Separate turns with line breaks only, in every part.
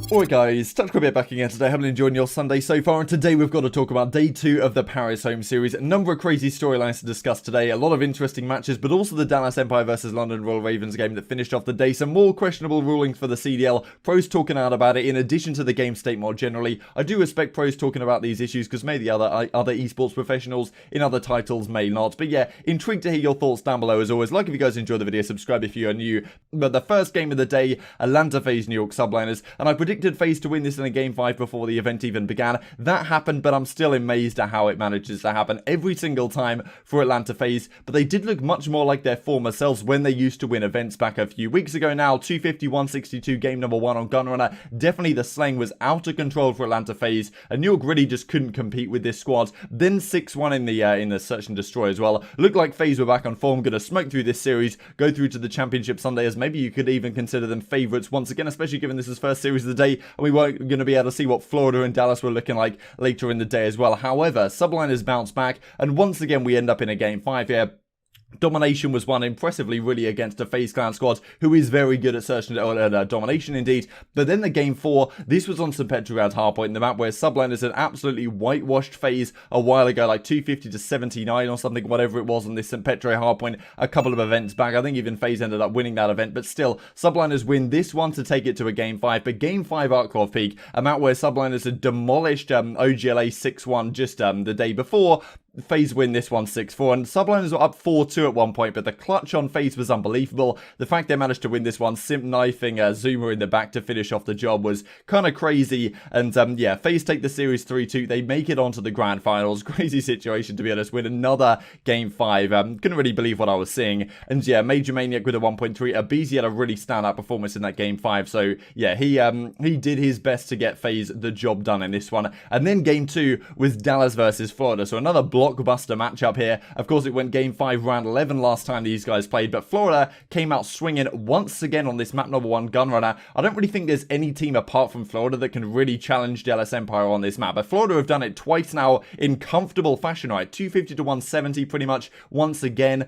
Alright guys, TacticalBit back again today. Haven't enjoyed your Sunday so far, and today we've got to talk about day 2 of the Paris home series. A number of crazy storylines to discuss today, a lot of interesting matches, but also the Dallas Empire versus London Royal Ravens game that finished off the day. Some more questionable rulings for the CDL, pros talking out about it, in addition to the game state more generally. I do respect pros talking about these issues, because maybe other esports professionals in other titles may not. But yeah, intrigued to hear your thoughts down below as always. Like if you guys enjoyed the video, subscribe if you are new. But the first game of the day, Atlanta faced New York Subliners, and I predicted FaZe to win this in a game 5 before the event even began. That happened, but I'm still amazed at how it manages to happen every single time for Atlanta FaZe. But they did look much more like their former selves when they used to win events back a few weeks ago now. 250-162 game number 1 on Gunrunner. Definitely the slaying was out of control for Atlanta FaZe, and New York really just couldn't compete with this squad. Then 6-1 in the search and destroy as well. Looked like FaZe were back on form, gonna smoke through this series, go through to the championship Sunday, as maybe you could even consider them favourites once again, especially given this is first series of the day, and we weren't going to be able to see what Florida and Dallas were looking like later in the day as well. However, Subliners bounced back, and once again we end up in a game 5 here. Domination was won impressively really against a FaZe Clan squad who is very good at search and domination indeed. But then the game 4, this was on St. Petrograd Hardpoint, the map where Subliners had absolutely whitewashed FaZe a while ago, like 250-79 or something, whatever it was on this St. Petro Hardpoint a couple of events back. I think even FaZe ended up winning that event, but still, Subliners win this one to take it to a game 5. But game 5 Arclov Peak, a map where Subliners had demolished OGLA 6-1 just the day before. FaZe win this one 6-4, and Subliners were up 4-2 at one point, but the clutch on FaZe was unbelievable. The fact they managed to win this one, simp knifing ZooMaa in the back to finish off the job, was kind of crazy. And yeah, FaZe take the series 3-2. They make it onto the grand finals. Crazy situation, to be honest. Win another game 5. Couldn't really believe what I was seeing. And yeah, Major Maniac with a 1.3. Abizi had a really standout performance in that game 5. So yeah, he did his best to get FaZe the job done in this one. And then game 2 was Dallas versus Florida. So another blockbuster matchup here. Of course, it went game 5 round 11 last time these guys played, but Florida came out swinging once again on this map number 1 Gunrunner. I don't really think there's any team apart from Florida that can really challenge Dallas Empire on this map, but Florida have done it twice now in comfortable fashion, right? 250-170 pretty much once again.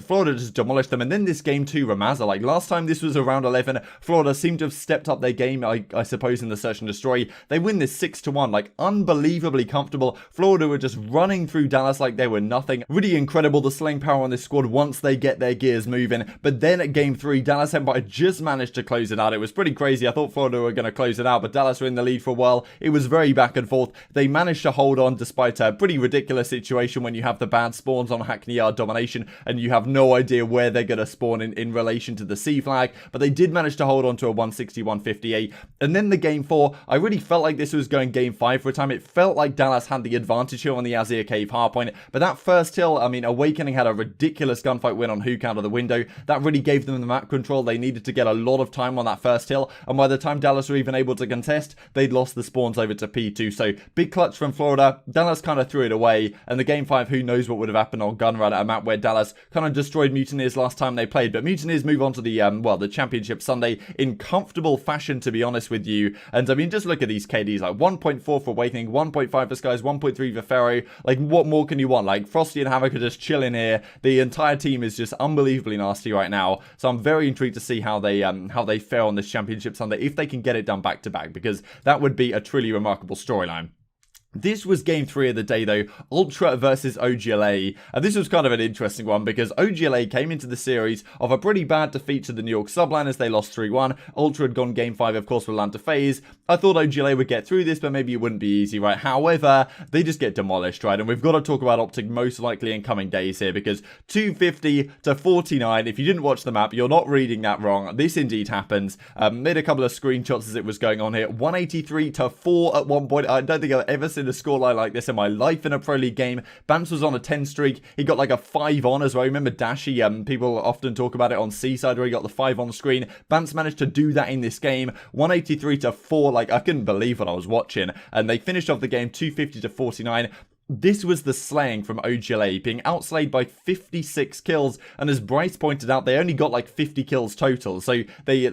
Florida just demolished them. And then this game 2 Ramaza, like last time this was around 11, Florida seemed to have stepped up their game, I suppose, in the search and destroy. They win this 6-1, like unbelievably comfortable. Florida were just running through Dallas like they were nothing. Really incredible, the slaying power on this squad once they get their gears moving. But then at game 3, Dallas Empire just managed to close it out. It was pretty crazy. I thought Florida were going to close it out, but Dallas were in the lead for a while. It was very back and forth. They managed to hold on despite a pretty ridiculous situation when you have the bad spawns on HackNeyard domination and you have no idea where they're going to spawn in relation to the C flag. But they did manage to hold on to a 160-158. And then the game 4, I really felt like this was going game 5 for a time. It felt like Dallas had the advantage here on the Azir Cave hardpoint. But that first hill, I mean, Awakening had a ridiculous gunfight win on Hook out of the window. That really gave them the map control. They needed to get a lot of time on that first hill, and by the time Dallas were even able to contest, they'd lost the spawns over to P2. So big clutch from Florida. Dallas kind of threw it away, and the game 5, who knows what would have happened on Gunrunner, a map where Dallas kind of destroyed Mutineers last time they played. But Mutineers move on to the the championship Sunday in comfortable fashion, to be honest with you. And I mean, just look at these KDs, like 1.4 for Awakening, 1.5 for Skies, 1.3 for Pharaoh. Like, what more can you want? Like, Frosty and Havoc are just chilling here. The entire team is just unbelievably nasty right now. So I'm very intrigued to see how they fare on this championship Sunday, if they can get it done back to back, because that would be a truly remarkable storyline. This was game 3 of the day though, Ultra versus OGLA, and this was kind of an interesting one because OGLA came into the series of a pretty bad defeat to the New York Subliners. They lost 3-1, Ultra had gone game 5 of course with Atlanta FaZe. I thought OGLA would get through this, but maybe it wouldn't be easy, right? However, they just get demolished, right? And we've got to talk about OpTic most likely in coming days here, because 250-49, if you didn't watch the map, you're not reading that wrong. This indeed happens. Made a couple of screenshots as it was going on here. 183-4 at one point. I don't think I've ever seen a scoreline like this in my life in a Pro League game. Bance was on a 10 streak. He got like a 5 on as well. Remember Dashi? People often talk about it on Seaside where he got the 5 on screen. Bance managed to do that in this game. 183-4. Like, I couldn't believe what I was watching. And they finished off the game 250-49. This was the slaying from OGLA, being outslayed by 56 kills, and as Bryce pointed out, they only got like 50 kills total, so they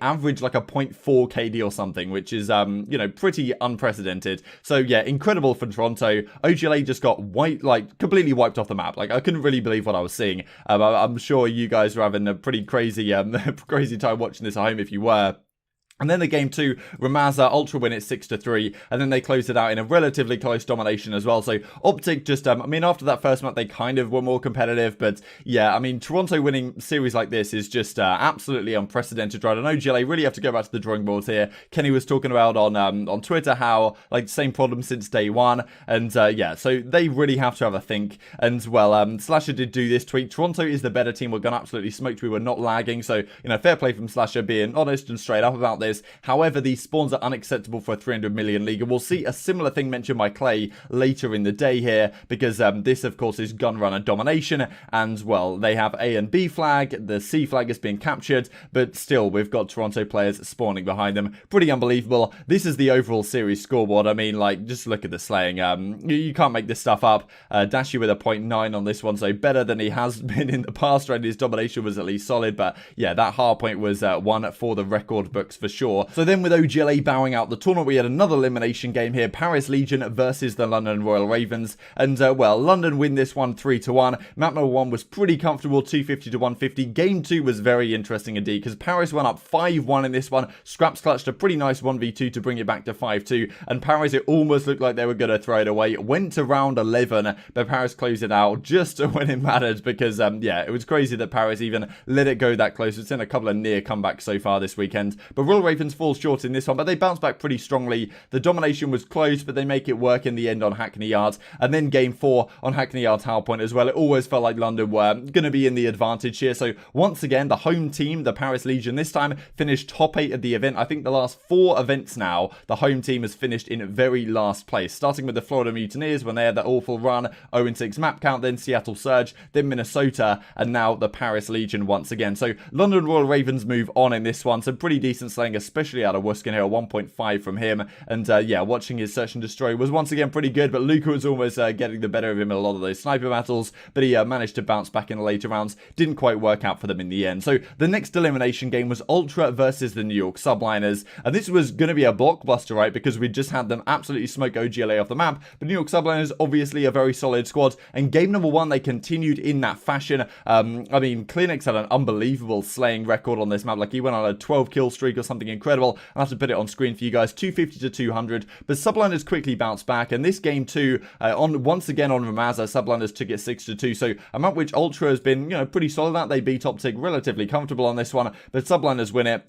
averaged like a 0.4 KD or something, which is you know, pretty unprecedented. So yeah, incredible for Toronto. OGLA just got completely wiped off the map. Like, I couldn't really believe what I was seeing. I'm sure you guys were having a pretty crazy crazy time watching this at home if you were. And then the game 2, Ramaza Ultra win it 6-3, and then they closed it out in a relatively close domination as well. So OpTic just, I mean, after that first map, they kind of were more competitive, but yeah, I mean, Toronto winning series like this is just absolutely unprecedented, right? I know GLA really have to go back to the drawing boards here. Kenny was talking about on Twitter how, like, same problem since day one, and yeah, so they really have to have a think. And well, Slasher did do this tweet: Toronto is the better team, we're gonna absolutely smoked, we were not lagging. So, you know, fair play from Slasher being honest and straight up about this. However, these spawns are unacceptable for a 300 million league, and we'll see a similar thing mentioned by Clay later in the day here, because this, of course, is gun runner domination, and well, they have A and B flag, the C flag is being captured, but still, we've got Toronto players spawning behind them. Pretty unbelievable. This is the overall series scoreboard. I mean, like, just look at the slaying. You can't make this stuff up. Dashi with a 0.9 on this one, so better than he has been in the past, right? His domination was at least solid, but yeah, that hard point was one for the record books for sure. So then with OGLA bowing out the tournament, we had another elimination game here, Paris Legion versus the London Royal Ravens, and well, London win this one 3-1. McWilliam 1 was pretty comfortable, 250 to 150. Game 2 was very interesting indeed, because Paris went up 5-1 in this one. Scraps clutched a pretty nice 1v2 to bring it back to 5-2, and Paris, it almost looked like they were going to throw it away. It went to round 11, but Paris closed it out just when it mattered, because yeah, it was crazy that Paris even let it go that close. It's in a couple of near comebacks so far this weekend, but Royal Ravens fall short in this one, but they bounce back pretty strongly. The domination was close, but they make it work in the end on Hackney Yards. And then game 4 on Hackney Yards Tower Point as well. It always felt like London were going to be in the advantage here. So once again, the home team, the Paris Legion, this time finished top 8 of the event. I think the last 4 events now, the home team has finished in very last place. Starting with the Florida Mutineers when they had that awful run, 0-6 map count, then Seattle Surge, then Minnesota, and now the Paris Legion once again. So London Royal Ravens move on in this one. Some pretty decent slaying, especially out of Wuskin here, 1.5 from him. And yeah, watching his search and destroy was once again pretty good, but Luca was almost getting the better of him in a lot of those sniper battles, but he managed to bounce back in the later rounds. Didn't quite work out for them in the end. So the next elimination game was Ultra versus the New York Subliners, and this was going to be a blockbuster, right? Because we just had them absolutely smoke OGLA off the map, but New York Subliners, obviously a very solid squad, and game number 1, they continued in that fashion. I mean, Clinix had an unbelievable slaying record on this map. Like, he went on a 12 kill streak or something incredible. I'll have to put it on screen for you guys, 250 to 200, but Subliners quickly bounced back, and this game 2, once again on Ramaza, Subliners took it 6-2, so a map which Ultra has been, you know, pretty solid at. They beat OpTic relatively comfortable on this one, but Subliners win it.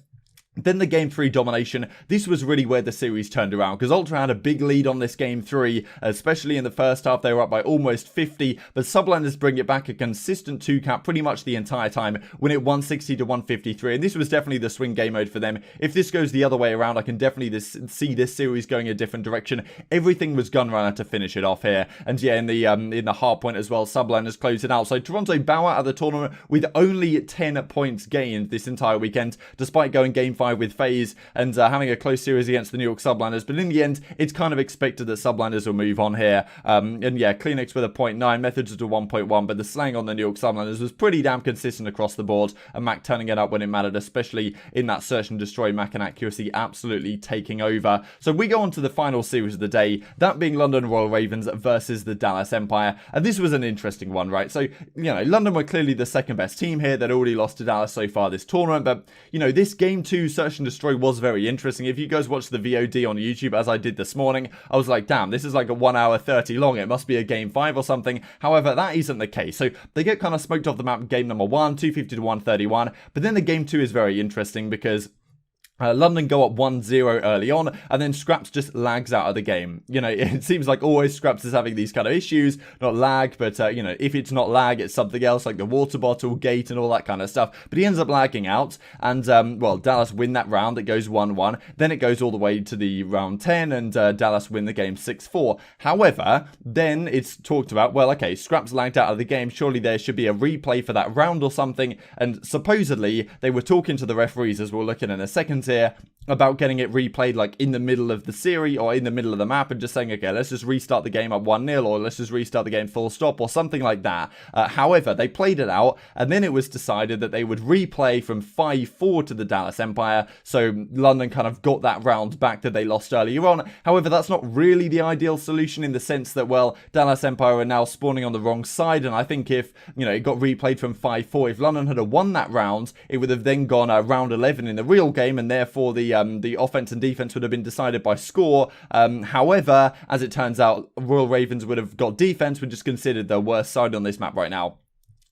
Then the game 3 domination. This was really where the series turned around, because Ultra had a big lead on this game 3, especially in the first half. They were up by almost 50, but Subliners bring it back a consistent 2-cap pretty much the entire time, win it 160 to 153, and this was definitely the swing game mode for them. If this goes the other way around, I can definitely see this series going a different direction. Everything was gun runner to finish it off here, and yeah, in the hard point as well, Subliners closed it out. So Toronto bow out of the tournament with only 10 points gained this entire weekend, despite going game 5 with FaZe and having a close series against the New York Subliners. But in the end, it's kind of expected that Subliners will move on here. And yeah, Clinix with a 0.9, Methods to 1.1, but the slang on the New York Subliners was pretty damn consistent across the board, and Mack turning it up when it mattered, especially in that search and destroy. Mack and accuracy absolutely taking over. So we go on to the final series of the day, that being London Royal Ravens versus the Dallas Empire. And this was an interesting one, right? So, you know, London were clearly the second best team here. They'd already lost to Dallas so far this tournament, but, you know, this game 2 search and destroy was very interesting. If you guys watched the VOD on YouTube, as I did this morning, I was like, damn, this is like a 1 hour 30 long. It must be a game 5 or something. However, that isn't the case. So they get kind of smoked off the map game number 1, 250 to 131. But then the game 2 is very interesting because London go up 1-0 early on, and then Scraps just lags out of the game. You know, it seems like always Scraps is having these kind of issues, not lag, but, you know, if it's not lag, it's something else, like the water bottle, gate, and all that kind of stuff. But he ends up lagging out, and, well, Dallas win that round. It goes 1-1. Then it goes all the way to the round 10, and Dallas win the game 6-4. However, then it's talked about, well, okay, Scraps lagged out of the game. Surely there should be a replay for that round or something, and supposedly they were talking to the referees, as we'll look at in a second here, about getting it replayed like in the middle of the series or in the middle of the map, and just saying, okay, let's just restart the game up 1-0, or let's just restart the game full stop, or something like that. However, they played it out, and then it was decided that they would replay from 5-4 to the Dallas Empire, so London kind of got that round back that they lost earlier on. However, that's not really the ideal solution, in the sense that, well, Dallas Empire are now spawning on the wrong side, and I think if, you know, it got replayed from 5-4, if London had won that round, it would have then gone round 11 in the real game, and therefore the offense and defense would have been decided by score. However, as it turns out, Royal Ravens would have got defense, which is considered the worst side on this map right now.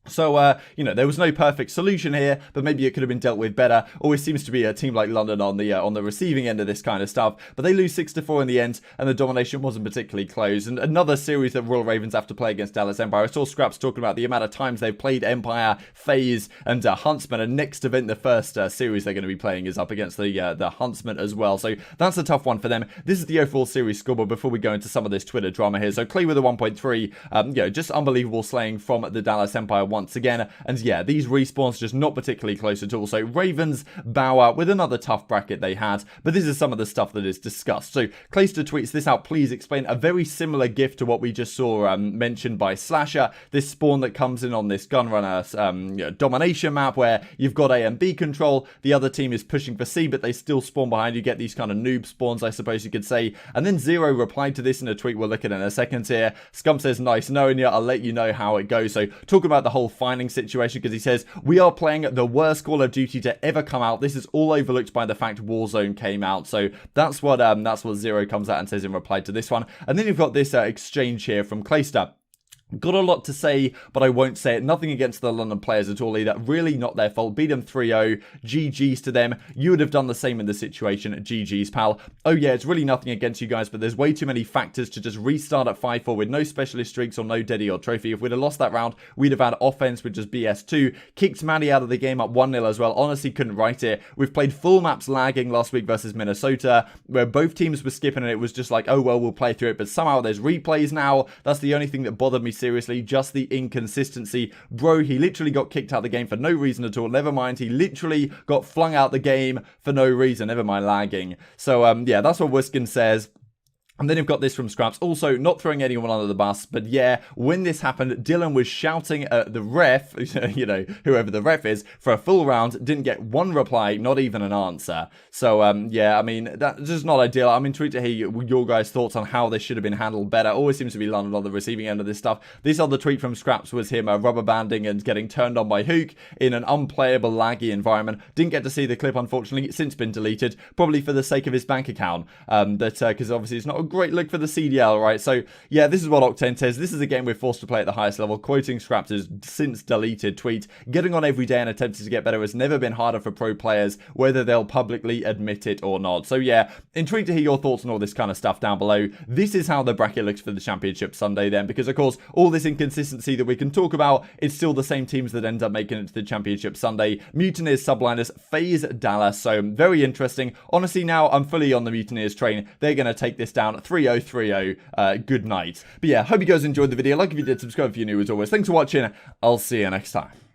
So, you know, there was no perfect solution here, but maybe it could have been dealt with better. Always seems to be a team like London on the receiving end of this kind of stuff. But they lose 6-4 in the end, and the domination wasn't particularly close. And another series that Royal Ravens have to play against Dallas Empire. I saw Scraps talking about the amount of times they've played Empire, FaZe, and Huntsman. And next event, the first series they're going to be playing is up against the Huntsman as well. So that's a tough one for them. This is the overall series scoreboard before we go into some of this Twitter drama here. So Clay with a 1.3. You know, just unbelievable slaying from the Dallas Empire once again. And yeah, these respawns just not particularly close at all. So Ravens bow out with another tough bracket they had. But this is some of the stuff that is discussed. So Clayster tweets this out. Please explain a very similar GIF to what we just saw mentioned by Slasher. This spawn that comes in on this Gunrunner you know, domination map where you've got A and B control. The other team is pushing for C, but they still spawn behind. You get these kind of noob spawns, I suppose you could say. And then Zero replied to this in a tweet we'll look at in a second here. Scum says, nice knowing you. I'll let you know how it goes. So talking about the whole finding situation, because he says, we are playing the worst Call of Duty to ever come out. This is all overlooked by the fact Warzone came out. So that's what Zero comes out and says in reply to this one. And then you've got this exchange here from Clayster. Got a lot to say, but I won't say it. Nothing against the London players at all either. Really not their fault. Beat them 3-0. GG's to them. You would have done the same in the situation. GG's, pal. Oh yeah, it's really nothing against you guys, but there's way too many factors to just restart at 5-4 with no specialist streaks or no Deddy or trophy. If we'd have lost that round, we'd have had offense, which is BS2. Kicked Maddie out of the game up 1-0 as well. Honestly, couldn't write it. We've played full maps lagging last week versus Minnesota, where both teams were skipping and it was just like, oh well, we'll play through it. But somehow there's replays now. That's the only thing that bothered me seriously, just the inconsistency. Bro, he literally got kicked out of the game for no reason at all. Never mind, he literally got flung out the game for no reason. Never mind lagging. So, yeah, that's what Wiskin says. And then you've got this from Scraps. Also, not throwing anyone under the bus, but yeah, when this happened, Dylan was shouting at the ref, you know, whoever the ref is, for a full round, didn't get one reply, not even an answer. So, yeah, I mean, that's just not ideal. I'm intrigued to hear your guys' thoughts on how this should have been handled better. Always seems to be London on the receiving end of this stuff. This other tweet from Scraps was him rubber banding and getting turned on by Hook in an unplayable, laggy environment. Didn't get to see the clip, unfortunately. It's since been deleted, probably for the sake of his bank account. Because obviously it's not a great look for the CDL, right? So, yeah, this is what Octane says. This is a game we're forced to play at the highest level. Quoting Scraps' since deleted tweet. Getting on every day and attempting to get better has never been harder for pro players, whether they'll publicly admit it or not. So, yeah, intrigued to hear your thoughts on all this kind of stuff down below. This is how the bracket looks for the championship Sunday then, because, of course, all this inconsistency that we can talk about, it's still the same teams that end up making it to the championship Sunday. Mutineers, Subliners, FaZe, Dallas. So, very interesting. Honestly, now I'm fully on the Mutineers train. They're going to take this down 3-0. Good night. But yeah, hope you guys enjoyed the video. Like if you did, subscribe if you're new as always. Thanks for watching. I'll see you next time.